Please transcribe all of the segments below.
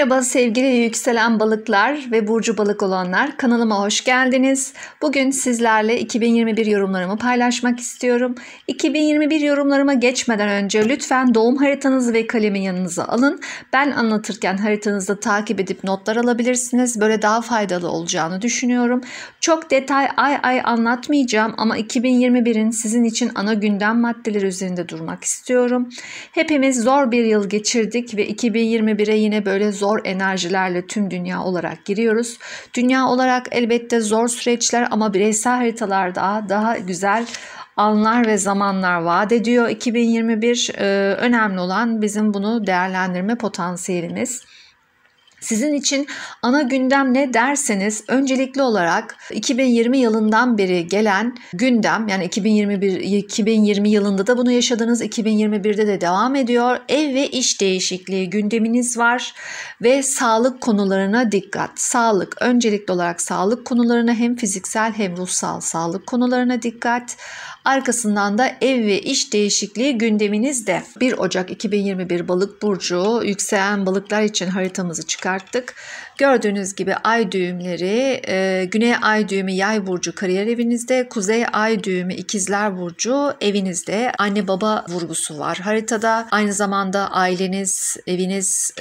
Merhaba sevgili yükselen balıklar ve burcu balık olanlar, kanalıma hoş geldiniz. Bugün sizlerle 2021 yorumlarımı paylaşmak istiyorum. 2021 yorumlarıma geçmeden önce lütfen doğum haritanızı ve kalemi yanınıza alın. Ben anlatırken haritanızda takip edip notlar alabilirsiniz. Böyle daha faydalı olacağını düşünüyorum. Çok detay ay anlatmayacağım ama 2021'in sizin için ana gündem maddeleri üzerinde durmak istiyorum. Hepimiz zor bir yıl geçirdik ve 2021'e yine böyle zor enerjilerle tüm dünya olarak giriyoruz. Dünya olarak elbette zor süreçler ama bireysel haritalarda daha güzel anlar ve zamanlar vaat ediyor. 2021 önemli olan bizim bunu değerlendirme potansiyelimiz. Sizin için ana gündem ne derseniz öncelikli olarak 2020 yılından beri gelen gündem, yani 2020 yılında da bunu yaşadınız, 2021'de de devam ediyor. Ev ve iş değişikliği gündeminiz var ve sağlık konularına dikkat. Sağlık, öncelikli olarak sağlık konularına, hem fiziksel hem ruhsal sağlık konularına dikkat. Arkasından da ev ve iş değişikliği gündeminizde. 1 Ocak 2021 balık burcu, yükselen balıklar için haritamızı çıkarttık. Gördüğünüz gibi ay düğümleri, güney ay düğümü yay burcu kariyer evinizde, kuzey ay düğümü ikizler burcu evinizde. Anne baba vurgusu var haritada. Aynı zamanda aileniz, eviniz,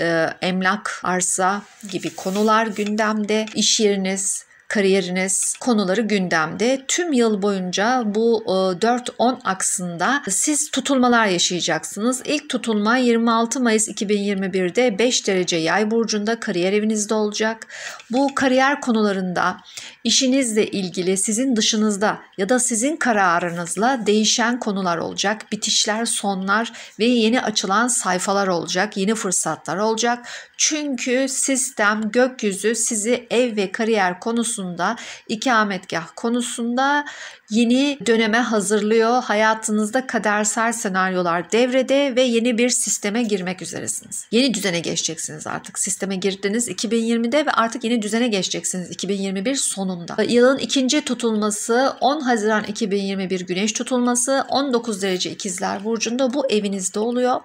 emlak, arsa gibi konular gündemde. İş yeriniz, kariyeriniz konuları gündemde. Tüm yıl boyunca bu 4-10 aksında siz tutulmalar yaşayacaksınız. İlk tutulma 26 Mayıs 2021'de 5 derece yay burcunda kariyer evinizde olacak. Bu kariyer konularında işinizle ilgili sizin dışınızda ya da sizin kararınızla değişen konular olacak. Bitişler, sonlar ve yeni açılan sayfalar olacak. Yeni fırsatlar olacak. Çünkü sistem, gökyüzü sizi ev ve kariyer konusunda, ikametgah konusunda yeni döneme hazırlıyor. Hayatınızda kadersel senaryolar devrede ve yeni bir sisteme girmek üzeresiniz. Yeni düzene geçeceksiniz artık. Sisteme girdiniz 2020'de ve artık yeni düzene geçeceksiniz 2021 sonunda. Yılın ikinci tutulması 10 Haziran 2021 Güneş tutulması 19 derece ikizler burcunda, bu evinizde oluyor.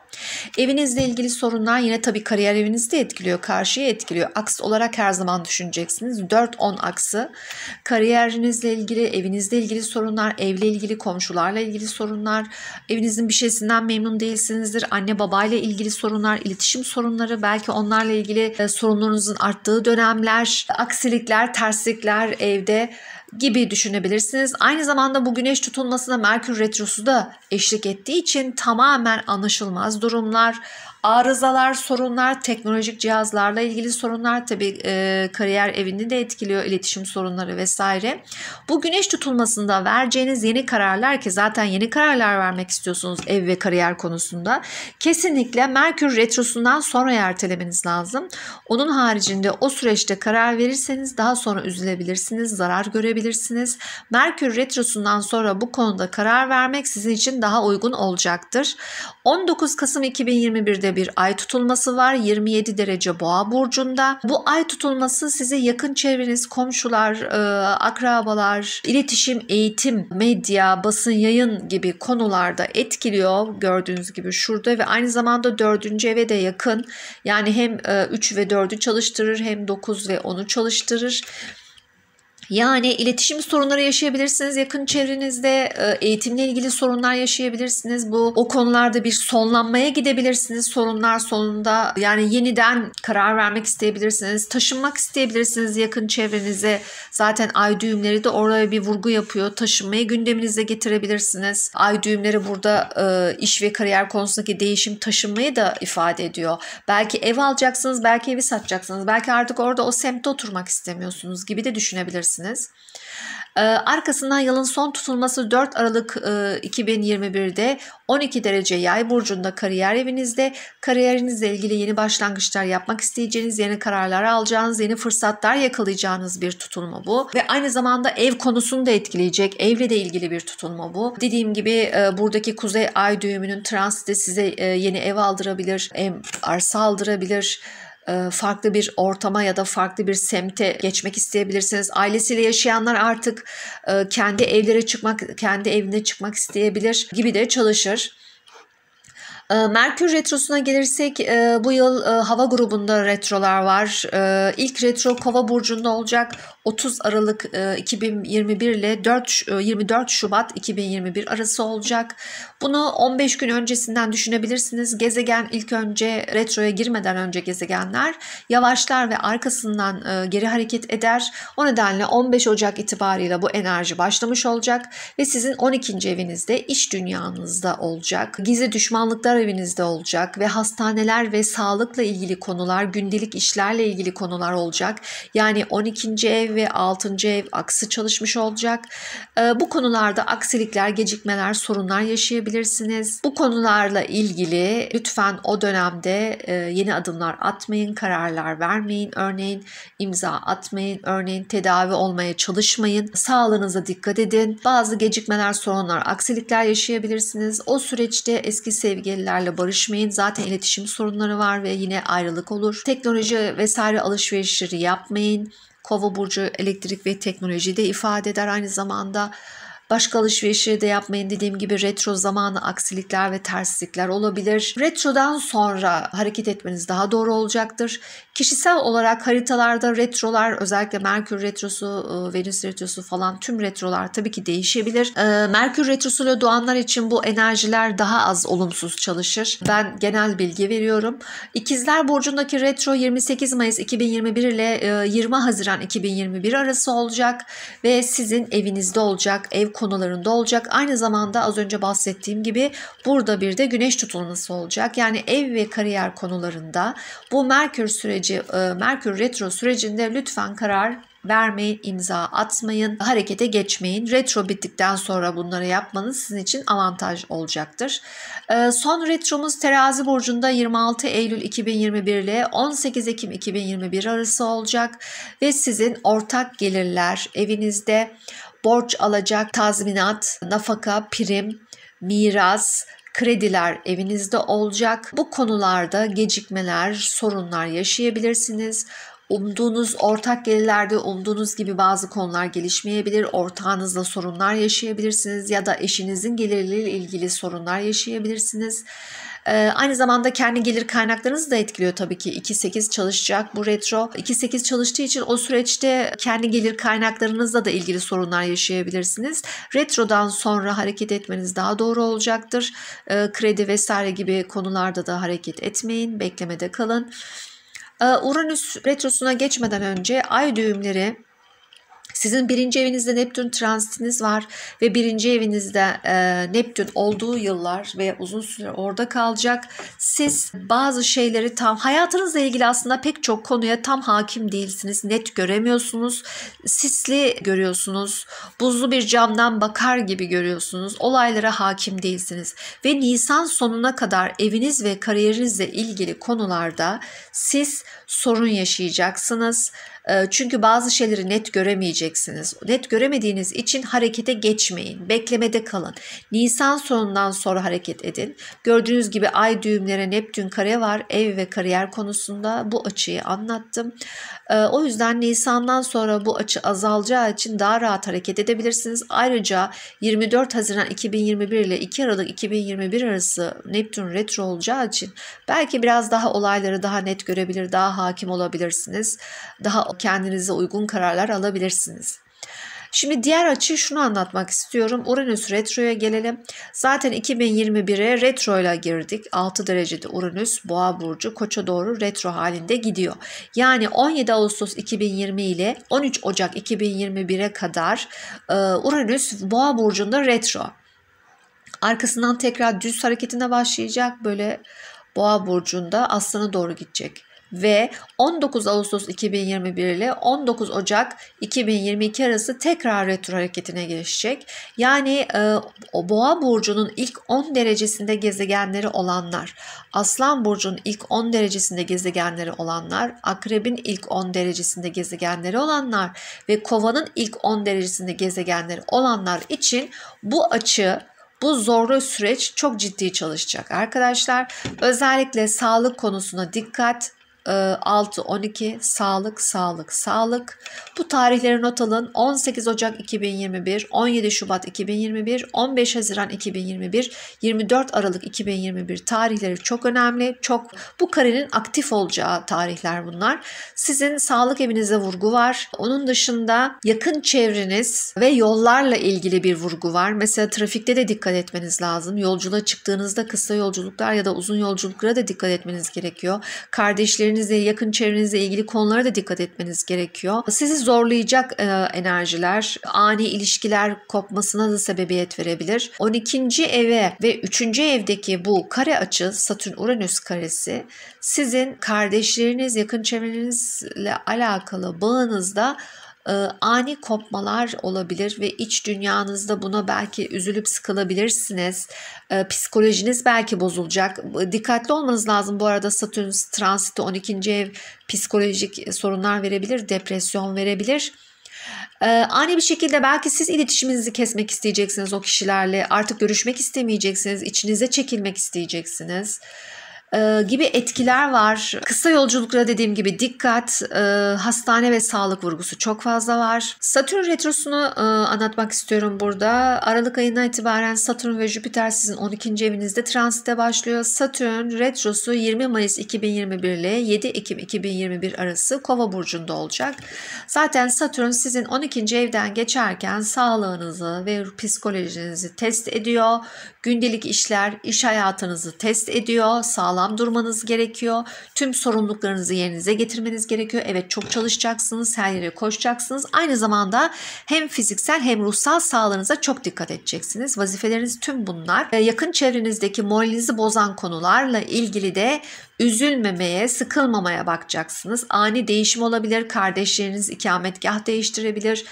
Evinizle ilgili sorunlar yine tabii kariyer evinizde etkiliyor, karşıya etkiliyor. Aks olarak her zaman düşüneceksiniz. 4-10 aksı. Kariyerinizle ilgili, evinizle ilgili sorunlar, evle ilgili, komşularla ilgili sorunlar, evinizin bir şeysinden memnun değilsinizdir, anne babayla ilgili sorunlar, iletişim sorunları, belki onlarla ilgili sorunlarınızın arttığı dönemler, aksilikler, terslikler evde gibi düşünebilirsiniz. Aynı zamanda bu güneş tutulmasına Merkür Retrosu da eşlik ettiği için tamamen anlaşılmaz durumlar, arızalar, sorunlar, teknolojik cihazlarla ilgili sorunlar, tabii kariyer evini de etkiliyor, iletişim sorunları vesaire. Bu güneş tutulmasında vereceğiniz yeni kararlar, ki zaten yeni kararlar vermek istiyorsunuz ev ve kariyer konusunda, kesinlikle Merkür Retrosu'ndan sonra ertelemeniz lazım. Onun haricinde o süreçte karar verirseniz daha sonra üzülebilirsiniz, zarar görebilirsiniz. Merkür Retrosu'ndan sonra bu konuda karar vermek sizin için daha uygun olacaktır. 19 Kasım 2021'de bir ay tutulması var. 27 derece Boğa burcunda. Bu ay tutulması sizi yakın çevreniz, komşular, akrabalar, iletişim, eğitim, medya, basın, yayın gibi konularda etkiliyor. Gördüğünüz gibi şurada ve aynı zamanda 4. eve de yakın. Yani hem 3 ve 4'ü çalıştırır hem 9 ve 10'u çalıştırır. Yani iletişim sorunları yaşayabilirsiniz yakın çevrenizde, eğitimle ilgili sorunlar yaşayabilirsiniz. O konularda bir sonlanmaya gidebilirsiniz sorunlar sonunda. Yani yeniden karar vermek isteyebilirsiniz, taşınmak isteyebilirsiniz yakın çevrenize. Zaten ay düğümleri de oraya bir vurgu yapıyor. Taşınmayı gündeminize getirebilirsiniz. Ay düğümleri burada iş ve kariyer konusundaki değişim, taşınmayı da ifade ediyor. Belki ev alacaksınız, belki evi satacaksınız. Belki artık orada o semtte oturmak istemiyorsunuz gibi de düşünebilirsiniz. Arkasından yılın son tutulması 4 Aralık 2021'de 12 derece yay burcunda kariyer evinizde, kariyerinizle ilgili yeni başlangıçlar yapmak isteyeceğiniz, yeni kararlar alacağınız, yeni fırsatlar yakalayacağınız bir tutulma bu. Ve aynı zamanda ev konusunu da etkileyecek, evle de ilgili bir tutulma bu. Dediğim gibi buradaki kuzey ay düğümünün transiti size yeni ev aldırabilir, arsa aldırabilir. Farklı bir ortama ya da farklı bir semte geçmek isteyebilirsiniz. Ailesiyle yaşayanlar artık kendi evine çıkmak isteyebilir gibi de çalışır. Merkür Retrosu'na gelirsek bu yıl hava grubunda retrolar var. İlk retro Kova burcunda olacak. 30 Aralık 2021 ile 24 Şubat 2021 arası olacak. Bunu 15 gün öncesinden düşünebilirsiniz. Gezegen ilk önce retroya girmeden önce gezegenler yavaşlar ve arkasından geri hareket eder. O nedenle 15 Ocak itibariyle bu enerji başlamış olacak ve sizin 12. evinizde, iş dünyanızda olacak. Gizli düşmanlıklar evinizde olacak ve hastaneler ve sağlıkla ilgili konular, gündelik işlerle ilgili konular olacak. Yani 12. ev ve 6. ev aksı çalışmış olacak. Bu konularda aksilikler, gecikmeler, sorunlar yaşayabilirsiniz. Bu konularla ilgili lütfen o dönemde yeni adımlar atmayın, kararlar vermeyin. Örneğin imza atmayın, örneğin tedavi olmaya çalışmayın. Sağlığınıza dikkat edin. Bazı gecikmeler, sorunlar, aksilikler yaşayabilirsiniz. O süreçte eski sevgililerle barışmayın. Zaten iletişim sorunları var ve yine ayrılık olur. Teknoloji vesaire alışverişleri yapmayın. Kova burcu elektrik ve teknoloji de ifade eder aynı zamanda. Başka alışverişleri de yapmayın. Dediğim gibi retro zamanı aksilikler ve terslikler olabilir. Retrodan sonra hareket etmeniz daha doğru olacaktır. Kişisel olarak haritalarda retrolar, özellikle Merkür retrosu, Venüs retrosu falan, tüm retrolar tabii ki değişebilir. Merkür retrosuyla doğanlar için bu enerjiler daha az olumsuz çalışır. Ben genel bilgi veriyorum. İkizler burcundaki retro 28 Mayıs 2021 ile 20 Haziran 2021 arası olacak ve sizin evinizde olacak, ev konularında olacak. Aynı zamanda az önce bahsettiğim gibi burada bir de güneş tutulması olacak. Yani ev ve kariyer konularında bu Merkür retro sürecinde lütfen karar vermeyin, imza atmayın, harekete geçmeyin. Retro bittikten sonra bunları yapmanız sizin için avantaj olacaktır. Son retromuz Terazi burcunda 26 Eylül 2021 ile 18 Ekim 2021 arası olacak ve sizin ortak gelirler evinizde, borç alacak, tazminat, nafaka, prim, miras, krediler evinizde olacak. Bu konularda gecikmeler, sorunlar yaşayabilirsiniz. Umduğunuz ortak gelirlerde umduğunuz gibi bazı konular gelişmeyebilir. Ortağınızla sorunlar yaşayabilirsiniz ya da eşinizin gelirleriyle ilgili sorunlar yaşayabilirsiniz. Aynı zamanda kendi gelir kaynaklarınızı da etkiliyor tabii ki. 2-8 çalışacak bu retro. 2-8 çalıştığı için o süreçte kendi gelir kaynaklarınızla da ilgili sorunlar yaşayabilirsiniz. Retrodan sonra hareket etmeniz daha doğru olacaktır. Kredi vesaire gibi konularda da hareket etmeyin. Beklemede kalın. Uranüs retrosuna geçmeden önce ay düğümleri, sizin 1. evinizde Neptün transitiniz var ve 1. evinizde Neptün olduğu yıllar ve uzun süre orada kalacak. Siz bazı şeyleri hayatınızla ilgili aslında pek çok konuya tam hakim değilsiniz. Net göremiyorsunuz. Sisli görüyorsunuz. Buzlu bir camdan bakar gibi görüyorsunuz. Olaylara hakim değilsiniz. Ve Nisan sonuna kadar eviniz ve kariyerinizle ilgili konularda siz sorun yaşayacaksınız. Çünkü bazı şeyleri net göremeyeceksiniz. Net göremediğiniz için harekete geçmeyin. Beklemede kalın. Nisan sonundan sonra hareket edin. Gördüğünüz gibi ay düğümlere Neptün kare var. Ev ve kariyer konusunda bu açıyı anlattım. O yüzden Nisan'dan sonra bu açı azalacağı için daha rahat hareket edebilirsiniz. Ayrıca 24 Haziran 2021 ile 2 Aralık 2021 arası Neptün retro olacağı için belki biraz daha olayları daha net görebilir, daha hakim olabilirsiniz. Daha kendinize uygun kararlar alabilirsiniz. Şimdi diğer açı şunu anlatmak istiyorum. Uranüs retroya gelelim. Zaten 2021'e retroyla girdik. 6 derecede Uranüs Boğa burcu Koç'a doğru retro halinde gidiyor. Yani 17 Ağustos 2020 ile 13 Ocak 2021'e kadar Uranüs Boğa burcunda retro. Arkasından tekrar düz hareketine başlayacak. Böyle Boğa burcunda Aslan'a doğru gidecek. Ve 19 Ağustos 2021 ile 19 Ocak 2022 arası tekrar retro hareketine geçecek. Yani o Boğa burcunun ilk 10 derecesinde gezegenleri olanlar, Aslan burcunun ilk 10 derecesinde gezegenleri olanlar, Akrebin ilk 10 derecesinde gezegenleri olanlar ve Kova'nın ilk 10 derecesinde gezegenleri olanlar için bu açı, bu zorlu süreç çok ciddi çalışacak arkadaşlar. Özellikle sağlık konusuna dikkat. 6, 12, sağlık, sağlık, sağlık. Bu tarihleri not alın. 18 Ocak 2021, 17 Şubat 2021, 15 Haziran 2021, 24 Aralık 2021 tarihleri çok önemli. Bu karenin aktif olacağı tarihler bunlar. Sizin sağlık evinizde vurgu var. Onun dışında yakın çevreniz ve yollarla ilgili bir vurgu var. Mesela trafikte de dikkat etmeniz lazım. Yolculuğa çıktığınızda kısa yolculuklar ya da uzun yolculuklara da dikkat etmeniz gerekiyor. Kardeşlerinizle, yakın çevrenizle ilgili konulara da dikkat etmeniz gerekiyor. Sizi zorlayacak enerjiler, ani ilişkiler kopmasına da sebebiyet verebilir. 12. eve ve 3. evdeki bu kare açı, Satürn-Uranüs karesi, sizin kardeşleriniz, yakın çevrenizle alakalı bağınızda ani kopmalar olabilir ve iç dünyanızda buna belki üzülüp sıkılabilirsiniz. Psikolojiniz belki bozulacak. Dikkatli olmanız lazım bu arada. Satürn transiti 12. ev psikolojik sorunlar verebilir, depresyon verebilir. Ani bir şekilde belki siz iletişiminizi kesmek isteyeceksiniz o kişilerle. Artık görüşmek istemeyeceksiniz, içinize çekilmek isteyeceksiniz. Gibi etkiler var. Kısa yolculuklara dediğim gibi dikkat, hastane ve sağlık vurgusu çok fazla var. Satürn retrosunu anlatmak istiyorum burada. Aralık ayından itibaren Satürn ve Jüpiter sizin 12. evinizde transite başlıyor. Satürn retrosu 20 Mayıs 2021 ile 7 Ekim 2021 arası Kova burcunda olacak. Zaten Satürn sizin 12. evden geçerken sağlığınızı ve psikolojinizi test ediyor. Gündelik işler, iş hayatınızı test ediyor. Sağlam durmanız gerekiyor. Tüm sorumluluklarınızı yerinize getirmeniz gerekiyor. Evet, çok çalışacaksınız, her yere koşacaksınız. Aynı zamanda hem fiziksel hem ruhsal sağlığınıza çok dikkat edeceksiniz. Vazifeleriniz tüm bunlar. Yakın çevrenizdeki moralinizi bozan konularla ilgili de üzülmemeye, sıkılmamaya bakacaksınız. Ani değişim olabilir. Kardeşleriniz ikametgah değiştirebilir.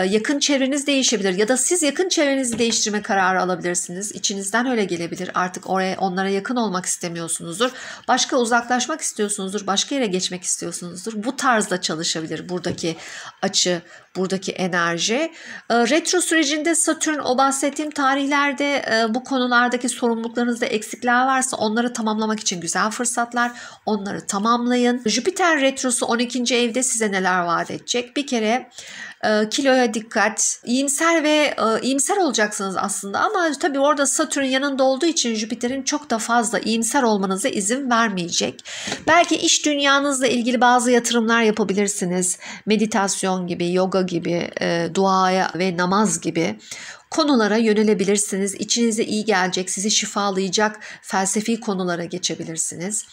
Yakın çevreniz değişebilir ya da siz yakın çevrenizi değiştirme kararı alabilirsiniz. İçinizden öyle gelebilir. Artık onlara yakın olmak istemiyorsunuzdur. Başka uzaklaşmak istiyorsunuzdur. Başka yere geçmek istiyorsunuzdur. Bu tarzda çalışabilir buradaki açı, buradaki enerji. Retro sürecinde Satürn o bahsettiğim tarihlerde bu konulardaki sorumluluklarınızda eksikler varsa onları tamamlamak için güzel fırsatlar. Onları tamamlayın. Jüpiter retrosu 12. evde size neler vaat edecek? Bir kere kiloya dikkat, iyimser olacaksınız aslında ama tabii orada Satürn yanında olduğu için Jüpiter'in çok da fazla iyimser olmanıza izin vermeyecek. Belki iş dünyanızla ilgili bazı yatırımlar yapabilirsiniz. Meditasyon gibi, yoga gibi, duaya ve namaz gibi konulara yönelebilirsiniz. İçinize iyi gelecek, sizi şifalayacak felsefi konulara geçebilirsiniz.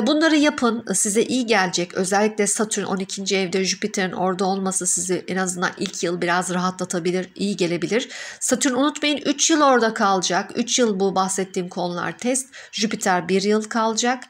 Bunları yapın, size iyi gelecek. Özellikle Satürn 12. evde, Jüpiter'in orada olması sizi en azından ilk yıl biraz rahatlatabilir, iyi gelebilir. Satürn unutmayın 3 yıl orada kalacak. 3 yıl bu bahsettiğim konular test. Jüpiter 1 yıl kalacak.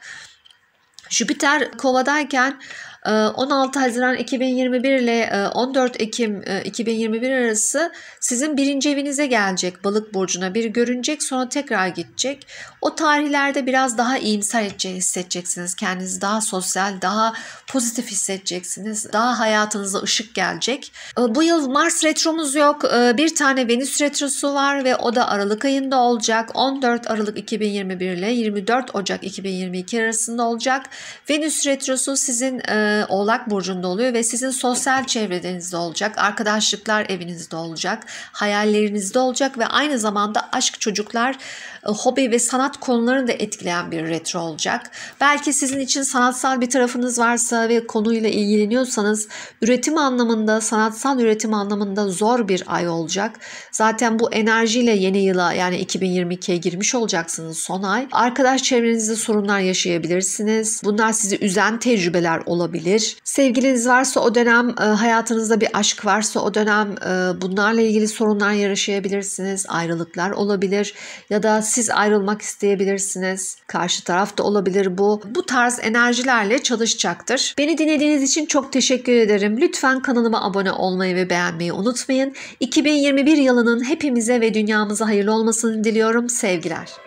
Jüpiter Kova'dayken 16 Haziran 2021 ile 14 Ekim 2021 arası sizin 1. evinize gelecek, Balık burcuna bir görünecek, sonra tekrar gidecek. O tarihlerde biraz daha iyimser hissedeceksiniz. Kendinizi daha sosyal, daha pozitif hissedeceksiniz. Daha hayatınıza ışık gelecek. Bu yıl Mars retromuz yok. Bir tane Venüs retrosu var ve o da Aralık ayında olacak. 14 Aralık 2021 ile 24 Ocak 2022 arasında olacak. Venüs retrosu sizin Oğlak burcunda oluyor ve sizin sosyal çevrenizde olacak, arkadaşlıklar evinizde olacak, hayallerinizde olacak ve aynı zamanda aşk, çocuklar, hobi ve sanat konularını da etkileyen bir retro olacak. Belki sizin için sanatsal bir tarafınız varsa ve konuyla ilgileniyorsanız üretim anlamında, sanatsal üretim anlamında zor bir ay olacak. Zaten bu enerjiyle yeni yıla yani 2022'ye girmiş olacaksınız son ay. Arkadaş çevrenizde sorunlar yaşayabilirsiniz. Bunlar sizi üzen tecrübeler olabilir. Sevgiliniz varsa o dönem, hayatınızda bir aşk varsa o dönem bunlarla ilgili sorunlar yaşayabilirsiniz. Ayrılıklar olabilir ya da siz ayrılmak isteyebilirsiniz. Karşı taraf da olabilir bu. Bu tarz enerjilerle çalışacaktır. Beni dinlediğiniz için çok teşekkür ederim. Lütfen kanalıma abone olmayı ve beğenmeyi unutmayın. 2021 yılının hepimize ve dünyamıza hayırlı olmasını diliyorum. Sevgiler.